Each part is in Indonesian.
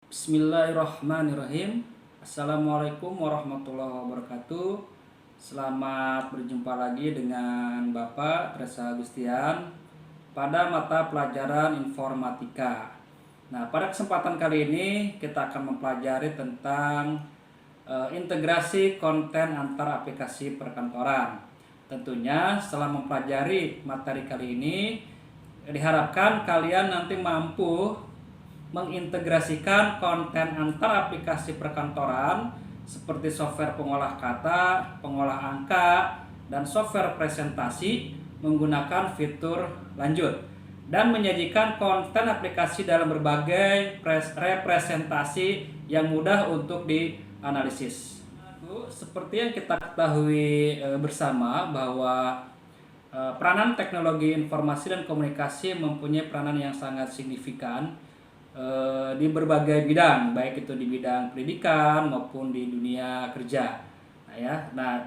Bismillahirrahmanirrahim. Assalamualaikum warahmatullahi wabarakatuh. Selamat berjumpa lagi dengan Bapak Tresa Agustian pada mata pelajaran informatika. Nah, pada kesempatan kali ini kita akan mempelajari tentang integrasi konten antar aplikasi perkantoran. Tentunya setelah mempelajari materi kali ini, diharapkan kalian nanti mampu mengintegrasikan konten antar aplikasi perkantoran seperti software pengolah kata, pengolah angka, dan software presentasi menggunakan fitur lanjut dan menyajikan konten aplikasi dalam berbagai representasi yang mudah untuk dianalisis. Seperti yang kita ketahui bersama bahwa peranan teknologi informasi dan komunikasi mempunyai peranan yang sangat signifikan di berbagai bidang, baik itu di bidang pendidikan maupun di dunia kerja.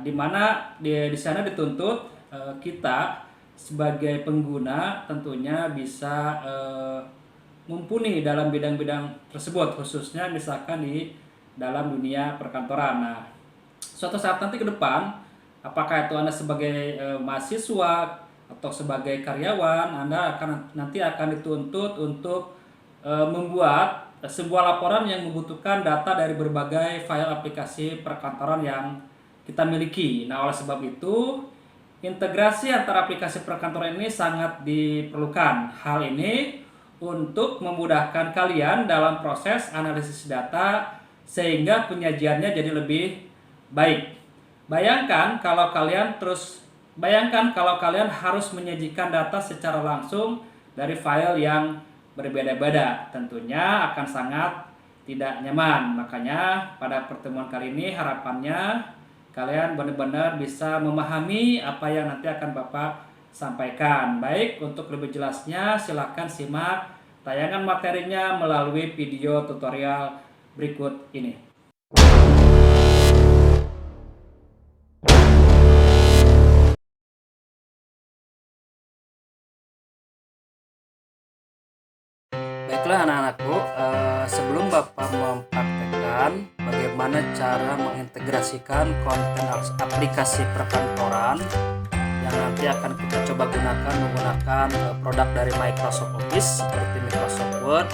Di mana di sana dituntut kita sebagai pengguna tentunya bisa mumpuni dalam bidang-bidang tersebut, khususnya misalkan di dalam dunia perkantoran. Nah, suatu saat nanti ke depan, apakah itu Anda sebagai mahasiswa atau sebagai karyawan, Anda nanti akan dituntut untuk membuat sebuah laporan yang membutuhkan data dari berbagai file aplikasi perkantoran yang kita miliki. Nah, oleh sebab itu, integrasi antara aplikasi perkantoran ini sangat diperlukan. Hal ini untuk memudahkan kalian dalam proses analisis data sehingga penyajiannya jadi lebih baik. Bayangkan kalau kalian harus menyajikan data secara langsung dari file yang berbeda-beda, tentunya akan sangat tidak nyaman. Makanya pada pertemuan kali ini harapannya kalian benar-benar bisa memahami apa yang nanti akan Bapak sampaikan. Baik, untuk lebih jelasnya silakan simak tayangan materinya melalui video tutorial berikut ini. Baiklah anak-anakku, sebelum Bapak mempraktekkan bagaimana cara mengintegrasikan konten aplikasi perkantoran yang nanti akan kita coba gunakan menggunakan produk dari Microsoft Office seperti Microsoft Word,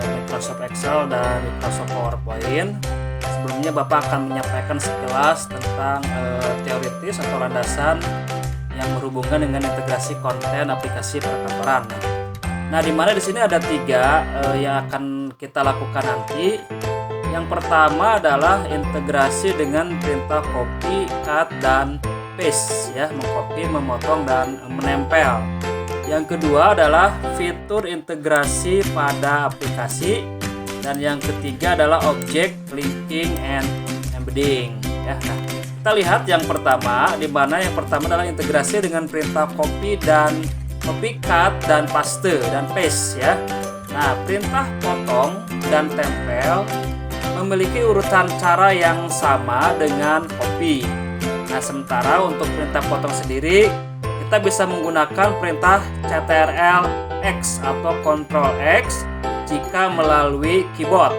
Microsoft Excel, dan Microsoft PowerPoint. Sebelumnya Bapak akan menyampaikan sekilas tentang teoritis atau landasan yang berhubungan dengan integrasi konten aplikasi perkantoran. Nah, di mana di sini ada 3 yang akan kita lakukan nanti. Yang pertama adalah integrasi dengan perintah copy, cut, dan paste, ya, mengcopy, memotong, dan menempel. Yang kedua adalah fitur integrasi pada aplikasi, dan yang ketiga adalah object linking and embedding. Ya, nah, kita lihat yang pertama, di mana yang pertama adalah integrasi dengan perintah copy, cut, dan paste dan paste, ya. Nah, perintah potong dan tempel memiliki urutan cara yang sama dengan copy. Nah, sementara untuk perintah potong sendiri kita bisa menggunakan perintah Ctrl X atau Ctrl X jika melalui keyboard,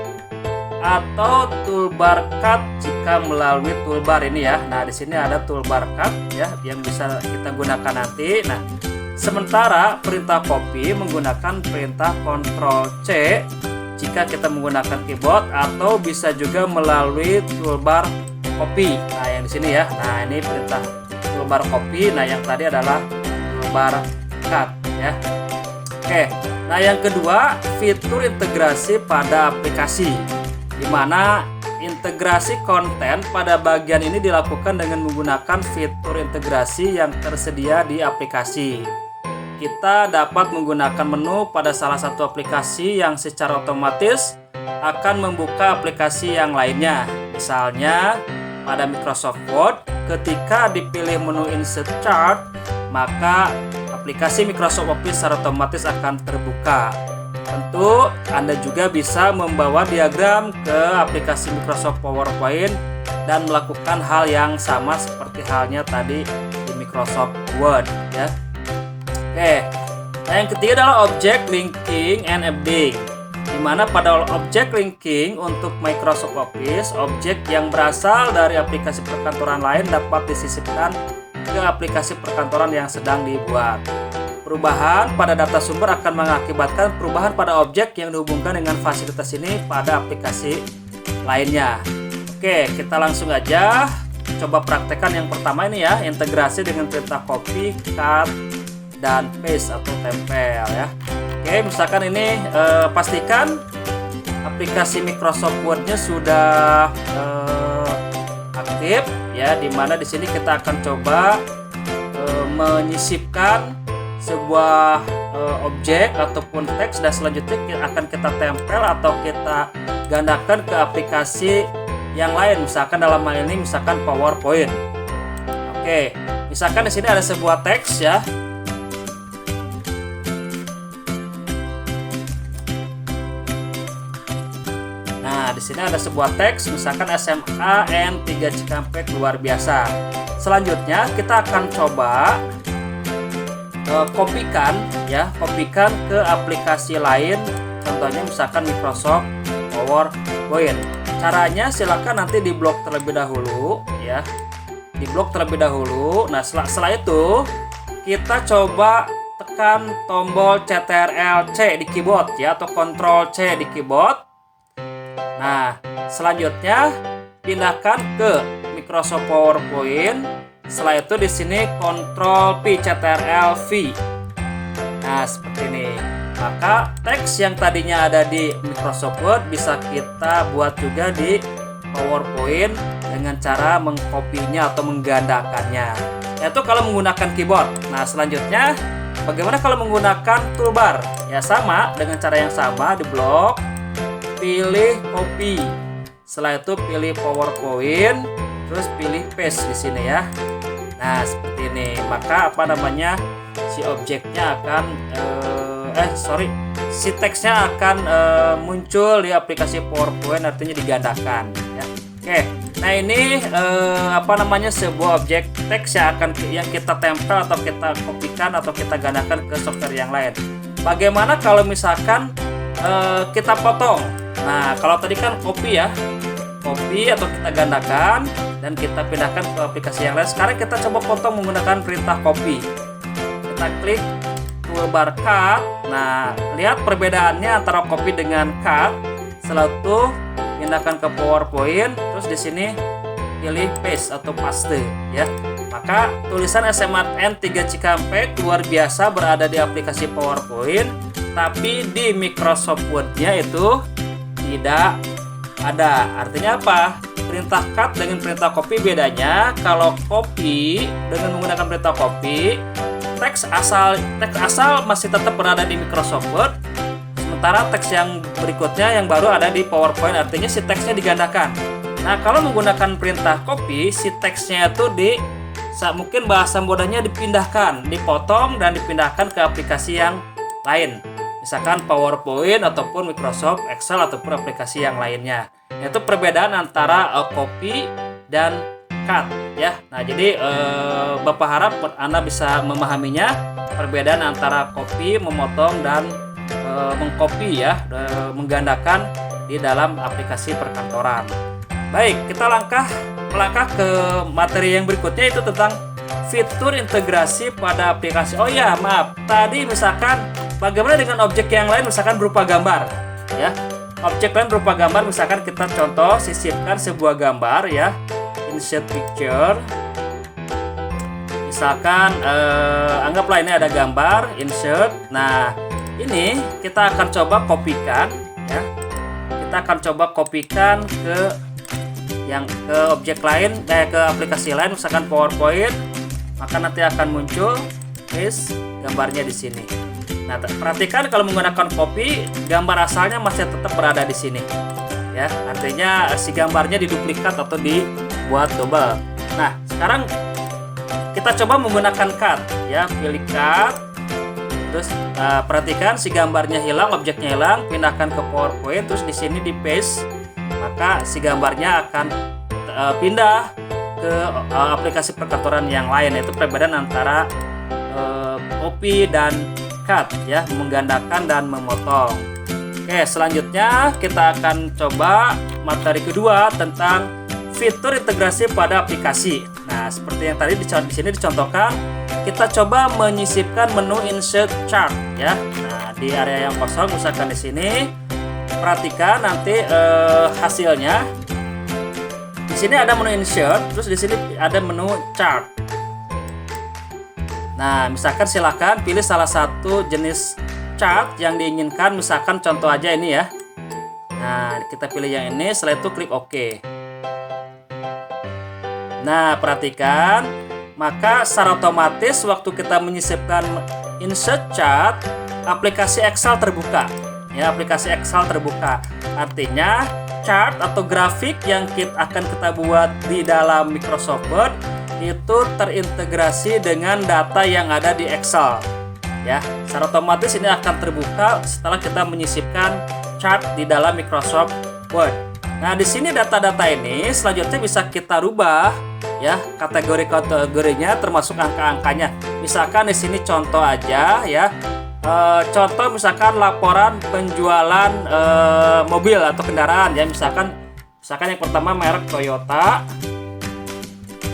atau toolbar cut jika melalui toolbar ini, ya. Nah, di sini ada toolbar cut, ya, yang bisa kita gunakan nanti. Nah, sementara perintah copy menggunakan perintah Ctrl C jika kita menggunakan keyboard, atau bisa juga melalui toolbar copy. Nah, yang di sini, ya. Nah, ini perintah toolbar copy. Nah, yang tadi adalah toolbar cut, ya. Oke. Nah, yang kedua, fitur integrasi pada aplikasi, di mana integrasi konten pada bagian ini dilakukan dengan menggunakan fitur integrasi yang tersedia di aplikasi. Kita dapat menggunakan menu pada salah satu aplikasi yang secara otomatis akan membuka aplikasi yang lainnya. Misalnya pada Microsoft Word, ketika dipilih menu Insert Chart, maka aplikasi Microsoft Office secara otomatis akan terbuka. Tentu Anda juga bisa membawa diagram ke aplikasi Microsoft PowerPoint dan melakukan hal yang sama seperti halnya tadi di Microsoft Word, ya. Oke. Nah, yang ketiga adalah object linking and embedding. di mana pada objek linking untuk Microsoft Office, objek yang berasal dari aplikasi perkantoran lain dapat disisipkan ke aplikasi perkantoran yang sedang dibuat. Perubahan pada data sumber akan mengakibatkan perubahan pada objek yang dihubungkan dengan fasilitas ini pada aplikasi lainnya. Oke, kita langsung aja coba praktekkan yang pertama ini ya, integrasi dengan perintah copy, cut, dan paste atau tempel ya. Oke, misalkan ini pastikan aplikasi Microsoft Word-nya sudah aktif ya, dimana di sini kita akan coba menyisipkan sebuah objek ataupun teks, dan selanjutnya akan kita tempel atau kita gandakan ke aplikasi yang lain, misalkan dalam hal ini misalkan PowerPoint. Oke, misalkan di sini ada sebuah teks ya. Nah, di sini ada sebuah teks, misalkan SMA N3 Cikampek luar biasa. Selanjutnya kita akan coba kopikan ke aplikasi lain, contohnya misalkan Microsoft PowerPoint. Caranya silakan nanti diblok terlebih dahulu ya, diblok terlebih dahulu. Nah, setelah itu kita coba tekan tombol Ctrl+C di keyboard ya, atau Ctrl+C di keyboard. Nah, selanjutnya pindahkan ke Microsoft PowerPoint. Setelah itu di sini Ctrl+P, Ctrl+V. Nah, seperti ini. Maka teks yang tadinya ada di Microsoft Word bisa kita buat juga di PowerPoint dengan cara mengkopinya atau menggandakannya. Yaitu kalau menggunakan keyboard. Nah, selanjutnya bagaimana kalau menggunakan toolbar? Ya, sama dengan cara yang sama, di blok, pilih copy. Setelah itu pilih PowerPoint, terus pilih paste di sini ya. Nah, seperti ini. Maka si objeknya akan si teksnya akan muncul di aplikasi PowerPoint, artinya digandakan ya. Oke. Nah, ini sebuah objek teks yang kita tempel atau kita kopikan atau kita gandakan ke software yang lain. Bagaimana kalau misalkan kita potong? Nah, kalau tadi kan copy ya, copy atau kita gandakan dan kita pindahkan ke aplikasi yang lain. Sekarang kita coba potong menggunakan perintah copy. Kita klik toolbar cut. Nah, lihat perbedaannya antara copy dengan cut. Setelah itu pindahkan ke PowerPoint, terus di sini pilih paste atau paste ya. Maka tulisan SMA N3 Cikampek luar biasa berada di aplikasi PowerPoint, tapi di Microsoft Word-nya itu tidak ada. Artinya apa? Perintah cut dengan perintah copy bedanya, kalau copy dengan menggunakan perintah copy, teks asal masih tetap berada di Microsoft Word, sementara teks yang berikutnya yang baru ada di PowerPoint, artinya si teksnya digandakan. Nah, kalau menggunakan perintah copy, si teksnya itu mungkin bahasa mudahnya dipindahkan, dipotong dan dipindahkan ke aplikasi yang lain, misalkan PowerPoint ataupun Microsoft Excel ataupun aplikasi yang lainnya. Itu perbedaan antara copy dan cut ya. Nah, jadi Bapak harap Anda bisa memahaminya, perbedaan antara copy, memotong, dan mengcopy ya, menggandakan di dalam aplikasi perkantoran. Baik, kita melangkah ke materi yang berikutnya, itu tentang fitur integrasi pada aplikasi. Oh ya, maaf, tadi misalkan bagaimana dengan objek yang lain, misalkan berupa gambar ya. Objek lain berupa gambar, misalkan kita contoh sisipkan sebuah gambar ya, insert picture. Misalkan anggaplah ini ada gambar, insert. Nah, ini kita akan coba kopikan ya. Kita akan coba kopikan ke objek lain, ke aplikasi lain, misalkan PowerPoint. Maka nanti akan muncul gambarnya di sini. Nah, perhatikan kalau menggunakan copy, gambar asalnya masih tetap berada di sini. Ya, artinya si gambarnya diduplikat atau dibuat double. Nah, sekarang kita coba menggunakan cut ya, pilih cut. Terus perhatikan si gambarnya hilang, objeknya hilang, pindahkan ke PowerPoint, terus di sini di paste. Maka si gambarnya akan pindah ke aplikasi perkantoran yang lain. Itu perbedaan antara copy dan cut ya, menggandakan dan memotong. Oke, selanjutnya kita akan coba materi kedua tentang fitur integrasi pada aplikasi. Nah, seperti yang tadi di sini dicontohkan, kita coba menyisipkan menu insert chart ya. Nah, di area yang kosong misalkan di sini, perhatikan nanti hasilnya. Di sini ada menu insert, terus di sini ada menu chart. Nah, misalkan silakan pilih salah satu jenis chart yang diinginkan, misalkan contoh aja ini ya. Nah, kita pilih yang ini, setelah itu klik OK. Nah, perhatikan, maka secara otomatis waktu kita menyisipkan insert chart, aplikasi Excel terbuka. Ya, aplikasi Excel terbuka. Artinya, chart atau grafik yang akan kita buat di dalam Microsoft Word itu terintegrasi dengan data yang ada di Excel. Ya, secara otomatis ini akan terbuka setelah kita menyisipkan chart di dalam Microsoft Word. Nah, di sini data-data ini selanjutnya bisa kita rubah ya, kategori-kategorinya termasuk angka-angkanya. Misalkan di sini contoh aja ya. Contoh misalkan laporan penjualan mobil atau kendaraan ya. Misalkan yang pertama merek Toyota,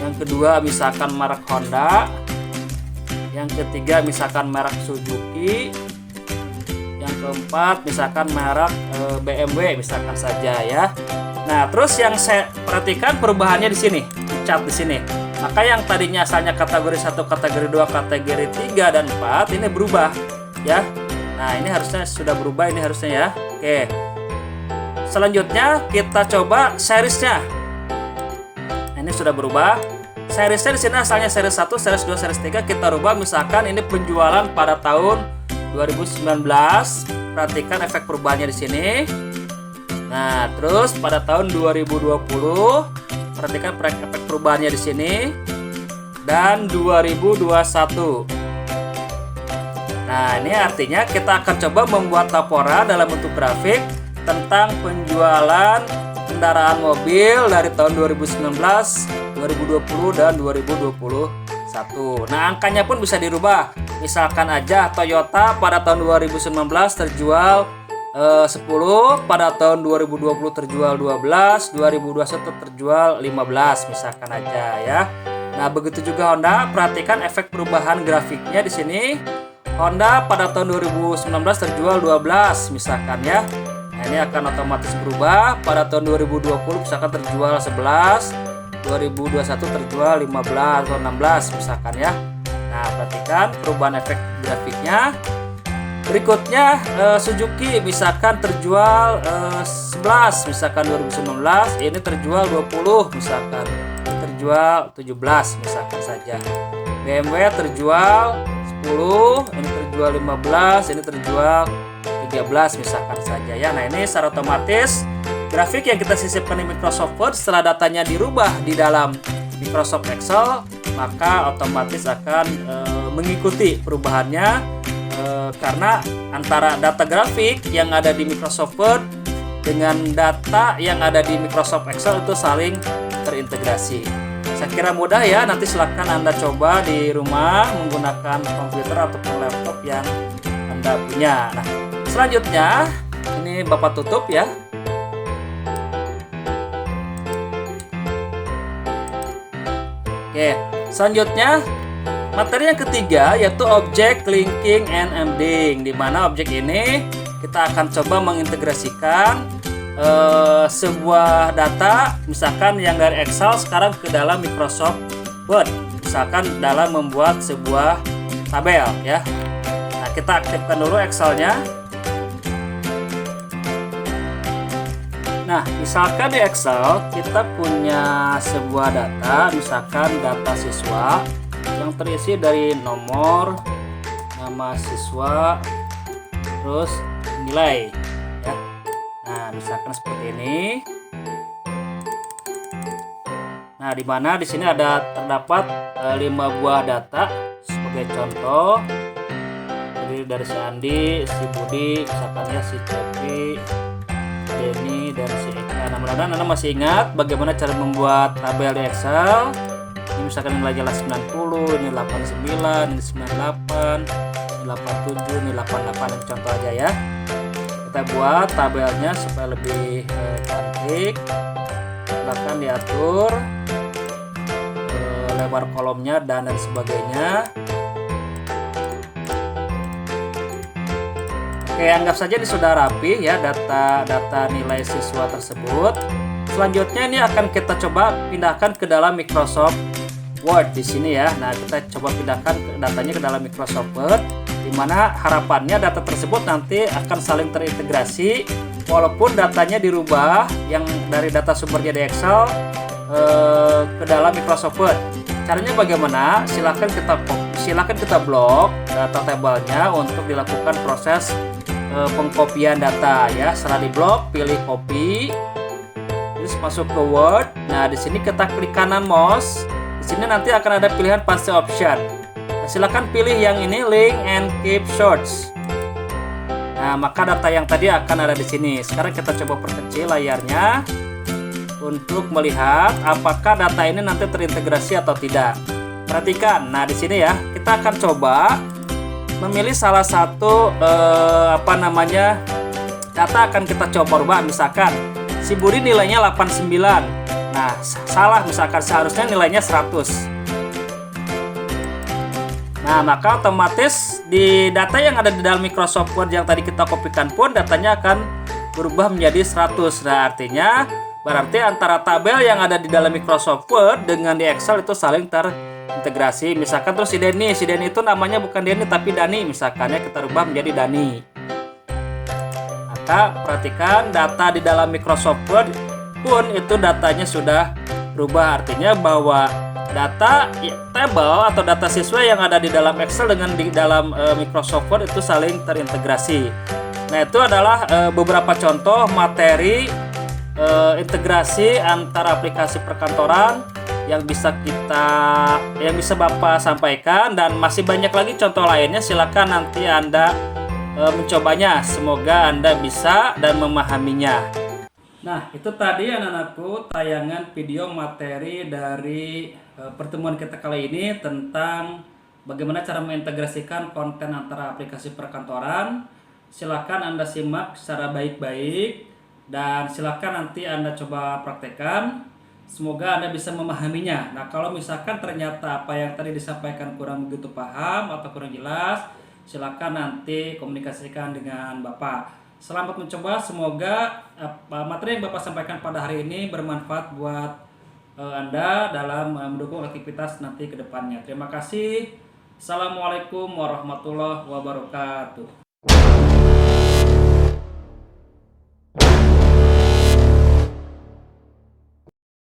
yang kedua misalkan merek Honda, yang ketiga misalkan merek Suzuki, yang keempat misalkan merek BMW misalkan saja ya. Nah, terus yang saya perhatikan perubahannya di sini, cat di sini. Maka yang tadinya asalnya kategori 1, kategori 2, kategori 3 dan 4 ini berubah ya. Nah, ini harusnya sudah berubah, ini harusnya ya. Oke. Selanjutnya kita coba seriesnya. Nah, ini sudah berubah. Seriesnya di sini asalnya series 1, series 2, series 3 kita rubah, misalkan ini penjualan pada tahun 2019. Perhatikan efek perubahannya di sini. Nah, terus pada tahun 2020 perhatikan efek perubahannya di sini, dan 2021. Nah, ini artinya kita akan coba membuat laporan dalam bentuk grafik tentang penjualan kendaraan mobil dari tahun 2019, 2020 dan 2021. Nah, angkanya pun bisa dirubah. Misalkan aja Toyota pada tahun 2019 terjual 10, pada tahun 2020 terjual 12, 2021 terjual 15 misalkan aja ya. Nah, begitu juga Honda, perhatikan efek perubahan grafiknya di sini. Honda pada tahun 2019 terjual 12 misalkan ya. Nah, ini akan otomatis berubah. Pada tahun 2020 misalkan terjual 11, 2021 terjual 15 atau 16 misalkan ya. Nah, perhatikan perubahan efek grafiknya. Berikutnya Suzuki misalkan terjual 11 misalkan 2019, ini terjual 20 misalkan, terjual 17 misalkan saja. BMW terjual 10, ini terjual 15, ini terjual 13 misalkan saja ya. Nah, ini secara otomatis grafik yang kita sisipkan di Microsoft Word setelah datanya dirubah di dalam Microsoft Excel, maka otomatis akan mengikuti perubahannya, karena antara data grafik yang ada di Microsoft Word dengan data yang ada di Microsoft Excel itu saling terintegrasi. Saya kira mudah ya, nanti silakan Anda coba di rumah menggunakan komputer ataupun laptop yang Anda punya. Nah, selanjutnya ini Bapak tutup ya. Oke, selanjutnya materi yang ketiga yaitu object linking and embedding, di mana objek ini kita akan coba mengintegrasikan sebuah data, misalkan yang dari Excel sekarang ke dalam Microsoft Word, misalkan dalam membuat sebuah tabel ya. Nah, kita aktifkan dulu Excelnya. Nah, misalkan di Excel kita punya sebuah data, misalkan data siswa yang terisi dari nomor, nama siswa, terus nilai ya. Nah, misalkan seperti ini. Nah, di mana di sini ada terdapat 5 buah data sebagai contoh. Jadi dari si Andi, si Budi, misalkan ya si Cepi, Denny, dan si Eka. Nah, mudah-mudahan Anda masih ingat bagaimana cara membuat tabel di Excel. Ini misalkan nilai jelas 90, ini 89, ini 98, ini 87, ini 88, dan contoh aja ya. kita buat tabelnya supaya lebih cantik. Silahkan diatur lebar kolomnya dan lain sebagainya. Oke, anggap saja ini sudah rapi ya data nilai siswa tersebut. Selanjutnya ini akan kita coba pindahkan ke dalam Microsoft Word di sini ya. Nah, kita coba pindahkan datanya ke dalam Microsoft Word, di mana harapannya data tersebut nanti akan saling terintegrasi walaupun datanya dirubah yang dari data sumbernya di Excel ke dalam Microsoft Word. Caranya bagaimana? Silakan kita blok data tabelnya untuk dilakukan proses pengkopian data ya. Setelah diblok, pilih copy, terus masuk ke Word. Nah, di sini kita klik kanan mouse. Di sini nanti akan ada pilihan paste option. Nah, silakan pilih yang ini, link and keep shorts. Nah, maka data yang tadi akan ada di sini. Sekarang kita coba perkecil layarnya untuk melihat apakah data ini nanti terintegrasi atau tidak. Perhatikan. Nah, di sini ya, kita akan coba memilih salah satu data akan kita coba rubah. Misalkan si Budi nilainya 89. Nah, salah, misalkan seharusnya nilainya 100. Nah, maka otomatis di data yang ada di dalam Microsoft Word yang tadi kita kopikan pun datanya akan berubah menjadi 100. Nah, artinya berarti antara tabel yang ada di dalam Microsoft Word dengan di Excel itu saling terintegrasi. Misalkan terus si Denny itu namanya bukan Denny tapi Dani, misalkannya kita rubah menjadi Dani. Maka perhatikan data di dalam Microsoft Word pun itu datanya sudah berubah, artinya bahwa data tabel atau data siswa yang ada di dalam Excel dengan di dalam Microsoft Word itu saling terintegrasi. Nah, itu adalah beberapa contoh materi integrasi antara aplikasi perkantoran yang bisa Bapak sampaikan, dan masih banyak lagi contoh lainnya. Silakan nanti Anda mencobanya. Semoga Anda bisa dan memahaminya. Nah, itu tadi anak-anakku tayangan video materi dari pertemuan kita kali ini tentang bagaimana cara mengintegrasikan konten antara aplikasi perkantoran. Silakan Anda simak secara baik-baik dan silakan nanti Anda coba praktekkan. Semoga Anda bisa memahaminya. Nah, kalau misalkan ternyata apa yang tadi disampaikan kurang begitu paham atau kurang jelas, silakan nanti komunikasikan dengan Bapak. Selamat mencoba. Semoga materi yang Bapak sampaikan pada hari ini bermanfaat buat Anda dalam mendukung aktivitas nanti ke depannya. Terima kasih. Assalamualaikum warahmatullahi wabarakatuh.